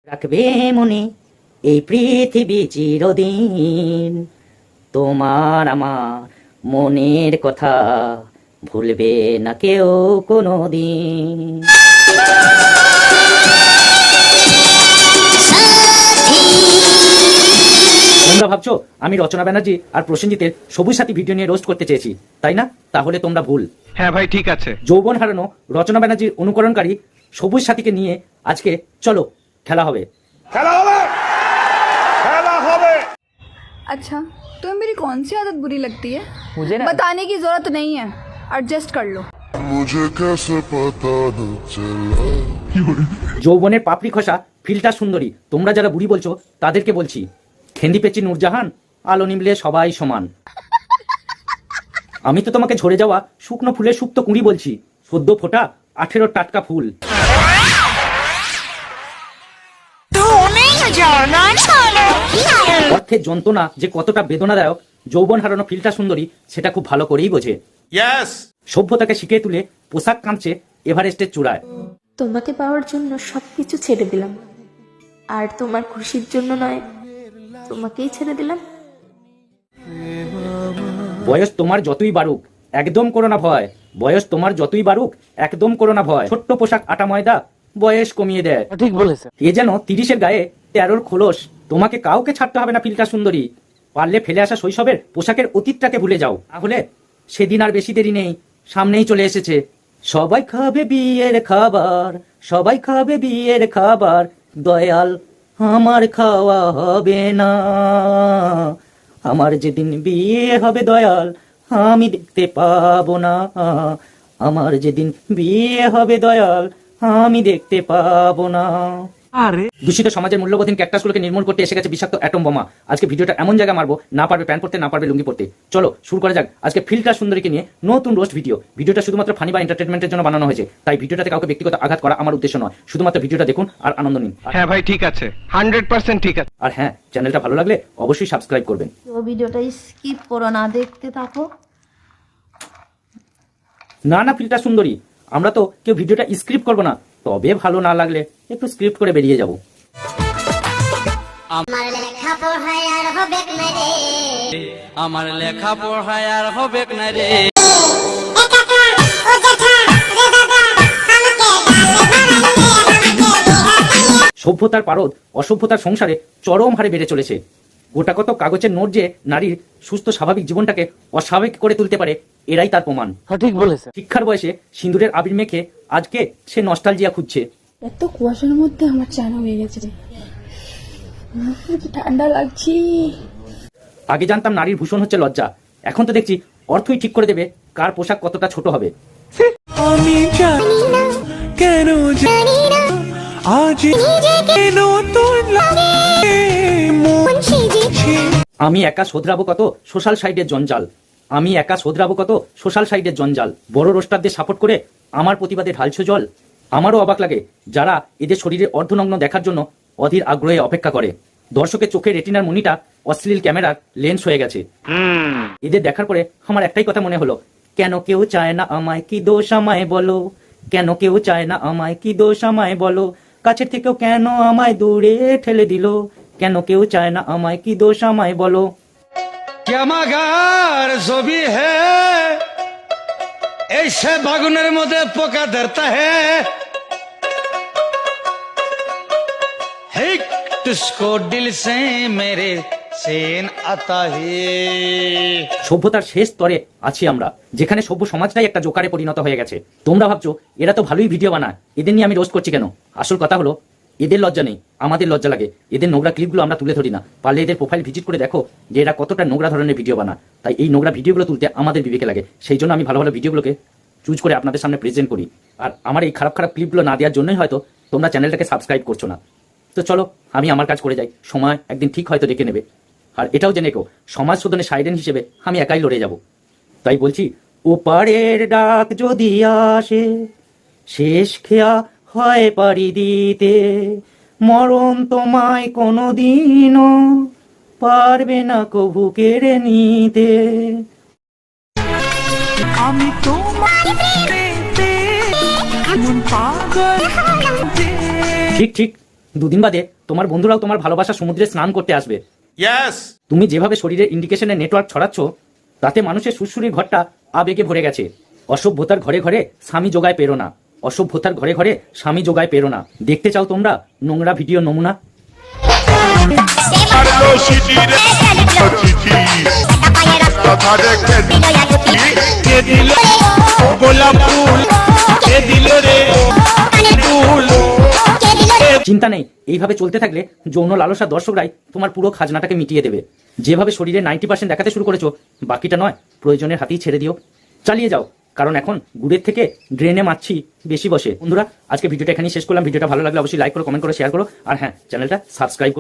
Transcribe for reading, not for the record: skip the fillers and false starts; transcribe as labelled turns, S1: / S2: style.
S1: রাখবে মনে এই পৃথিবী চিরদিন, তোমার আমার মনের কথা ভুলবে না কেউ কোনোদিন। তোমরা ভাবছো আমি রচনা ব্যানার্জি আর প্রসেনজিতের সবুজ সাথী ভিডিও নিয়ে রোস্ট করতে চেয়েছি, তাই না? তাহলে তোমরা ভুল।
S2: হ্যাঁ ভাই, ঠিক আছে।
S1: যৌবন হারানো রচনা ব্যানার্জির অনুকরণকারী সবুজ সাথীকে নিয়ে আজকে চলো খেলা হবে।
S3: अच्छा, तुम्हें मेरी कौन सी आदत बुरी लगती है?
S4: मुझे ना
S3: बताने की जरूरत नहीं है, एडजस्ट कर लो।
S5: मुझे कैसे पता न चला।
S1: যৌবনের পাপড়ি খসা ফিল্টার সুন্দরী তোমরা যারা বুড়ি বলছো তাদেরকে বলছি, খেন্দি পেচি নূরজাহান, আলো নিমলে সবাই সমান। আমি তো তোমাকে ঝরে যাওয়া শুকনো ফুলের সুপ্ত কুঁড়ি বলছি, সদ্য ফোটা 18 টাটকা ফুল। অর্থের যন্ত্রণা যে কতটা বেদনাদায়ক যৌবন হারানো ফিল্টার সুন্দরী সেটা খুব ভালো করেই বোঝে। সভ্যতাকে শিখিয়ে তুলে পোশাক কাঁপছে এভারেস্টের চূড়ায়।
S6: তোমাকে পাওয়ার জন্য সবকিছু ছেড়ে দিলাম, আর তোমার খুশির জন্য নয়, তোমাকেই ছেড়ে দিলাম।
S1: বয়স তোমার যতই বাড়ুক একদম করো না ভয়, বয়স তোমার যতই বাড়ুক একদম করো না ভয়। ছোট্ট পোশাক আটা ময়দা বয়স কমিয়ে দেয়।
S4: ঠিক বলেছে।
S1: এ যেন 30-এর গায়ে 13-র খোলস। তোমাকে কাউকে ছাড়তে হবে না ফিল্টার সুন্দরী, পারলে ফেলে আসা শৈশবের পোশাকের অতীতটাকে ভুলে যাও। তাহলে সেদিন আর বেশি দেরি নেই, সামনেই চলে এসেছে। সবাই খাবে বিয়ের খাবার, সবাই খাবে বিয়ের খাবার, দয়াল আমার খাওয়া হবে না। আমার যেদিন বিয়ে হবে দয়াল আমি দেখতে পাবো না, আমার যেদিন বিয়ে হবে দয়াল আমি দেখতে পাবো না। দূষিত সমাজের মূল্যবোধহীন ক্যাকটাসগুলোকে নির্মূল করতে এসে গেছে বিষাক্ত অ্যাটম বোমা। আজকে ভিডিওটা এমন জায়গায় মারবো, না পারবে প্যান্ট পরতে, না পারবে লুঙ্গি পরতে। চলো শুরু করা যাক আজকে ফিল্টার সুন্দরীকে নিয়ে নতুন রোস্ট ভিডিও। ভিডিওটা শুধুমাত্র ফানি বা এন্টারটেনমেন্টের জন্য বানানো হয়েছে, তাই ভিডিওটাতে কাউকে ব্যক্তিগত আঘাত করা আমার উদ্দেশ্য নয়। শুধুমাত্র ভিডিওটা দেখুন আর আনন্দ নিন।
S2: হ্যাঁ ভাই, ঠিক আছে, 100% ঠিক আছে।
S1: আর হ্যাঁ, চ্যানেলটা ভালো লাগলে অবশ্যই সাবস্ক্রাইব করবেন।
S6: তো ভিডিওটা স্কিপ করো না, দেখতে থাকো।
S1: না না ফিল্টার সুন্দরী, আমরা তো কেউ ভিডিওটা স্ক্রিপ্ট করবো না, তবে ভালো না লাগলে একটু স্ক্রিপ্ট করে বেরিয়ে যাবো।
S7: আমার লেখা পড়ায় আর হবে না রে,
S4: আমার লেখা পড়ায় আর হবে না রে।
S1: সভ্যতার পারদ অসভ্যতার সংসারে চরম হারে বেড়ে চলেছে। গোটা কত কাগজের নোট যে নারীর সুস্থ স্বাভাবিক জীবনটাকে অস্বাভাবিক করে তুলতে পারে, এরাই তার প্রমাণ।
S4: ঠিক বলেছে।
S1: শিক্ষার বয়সে সিঁদুরের আবির মেখে আজকে সে নস্টালজিয়া খুঁজছে।
S3: এত কুয়াশার মধ্যে আমার চানা হয়ে গেছে রে, ঠান্ডা লাগছে।
S1: আগে জানতাম নারীর ভূষণ হচ্ছে লজ্জা, এখন তো দেখছি অর্থই ঠিক করে দেবে কার পোশাক কতটা ছোট হবে।
S8: আমি জানি না কেন জানি না আজ কেন তোর লাগে মন সেজেছে।
S1: আমি একা শোধরাবো কত সোশ্যাল সাইডের জঞ্জাল, আমি একা শোধরাবো কত সোশ্যাল সাইডের জঞ্জাল। বড় রোস্টারদের সাপোর্ট করে আমার প্রতিবাদে ঢালছো জল। আমারও অবাক লাগে যারা এদের শরীরে অর্ধনগ্ন দেখার জন্য অধীর আগ্রহে অপেক্ষা করে। দর্শকের চোখে রেটিনার মনিটা অশ্লীল ক্যামেরার লেন্স হয়ে গেছে। এদের দেখার পরে আমার একটাই কথা মনে হলো, কেন কেউ চায় না আমায়, কি দোষ আমায় বলো, কেন কেউ চায় না আমায়, কি দোষ আমায় বলো, কাছের থেকেও কেন আমায় দূরে ঠেলে দিল, কেন কেউ চায় না আমায়, কি দোষ আমায় বলো।
S9: মগার ছবি হে ऐसे बागुনের মধ্যে পোকা ধরতা হে तुझको दिल से मेरे सेन आता है।
S1: সভ্যতার শেষ স্তরে আছি আমরা, যেখানে সভ্য সমাজটাই একটা জোকারে পরিণত হয়ে গেছে। তোমরা ভাবছো এরা তো ভালোই ভিডিও বানায়, এদের নিয়ে আমি রোস্ট করছি কেন? আসল কথা হলো এদের লজ্জা নেই, আমাদের লজ্জা লাগে। এদের নোংরা ক্লিপগুলো আমরা তুলে ধরি না, পারলে এদের প্রোফাইল ভিজিট করে দেখো যে এরা কতটা নোংরা ধরনের ভিডিও বানায়। তাই এই নোংরা ভিডিওগুলো তুলতে আমাদের বিবেকে লাগে, সেই জন্য আমি ভালো ভালো ভিডিওগুলোকে চুজ করে আপনাদের সামনে প্রেজেন্ট করি। আর আমার এই খারাপ খারাপ ক্লিপগুলো না দেওয়ার জন্যই হয়তো তোমরা চ্যানেলটাকে সাবস্ক্রাইব করছো না। তো চলো আমি আমার কাজ করে যাই, সময় একদিন ঠিক হয়তো ডেকে নেবে। আর এটাও জেনে কেউ সমাজ শোধনের সাইডেন হিসেবে আমি একাই লড়ে যাব। তাই বলছি, ওপারের ডাক যদি আসে শেষ খেয়া হয় পারি দিতে, মরণ তোমায় কোনোদিনও পারবে না কবু কেড়ে নিতে।
S8: আমি তোমার প্রেমে এমন পাগল।
S1: ঠিক ঠিক, দুদিন বাদে তোমার বন্ধুরাও তোমার ভালোবাসা সমুদ্রে স্নান করতে আসবে। তুমি যেভাবে শরীরের ইন্ডিকেশনের নেটওয়ার্ক ছড়াচ্ছ, তাতে মানুষের সুরসুরির ঘরটা আবেগে ভরে গেছে। অসভ্যতার ঘরে ঘরে স্বামী জোগায় পেরো না, অসভ্যতার ঘরে ঘরে স্বামী জোগায় পেরো না। দেখতে চাও তোমরা নোংরা ভিডিও নমুনা? চিন্তা নেই, এইভাবে চলতে থাকলে যৌন লালসা দর্শকরাই তোমার পুরো খাজনাটাকে মিটিয়ে দেবে। যেভাবে শরীরে 90% দেখাতে শুরু করেছো, বাকিটা নয় প্রয়োজনের হাতেই ছেড়ে দিও। চালিয়ে যাও, কারণ এখন গুড়ের থেকে ড্রেনে মাছি বেশি বসে। বন্ধুরা, আজকে ভিডিওটা এখানেই শেষ করলাম। ভিডিওটা ভালো লাগলে অবশ্যই লাইক করো, কমেন্ট করো, শেয়ার করো, আর হ্যাঁ, চ্যানেলটা সাবস্ক্রাইব করো।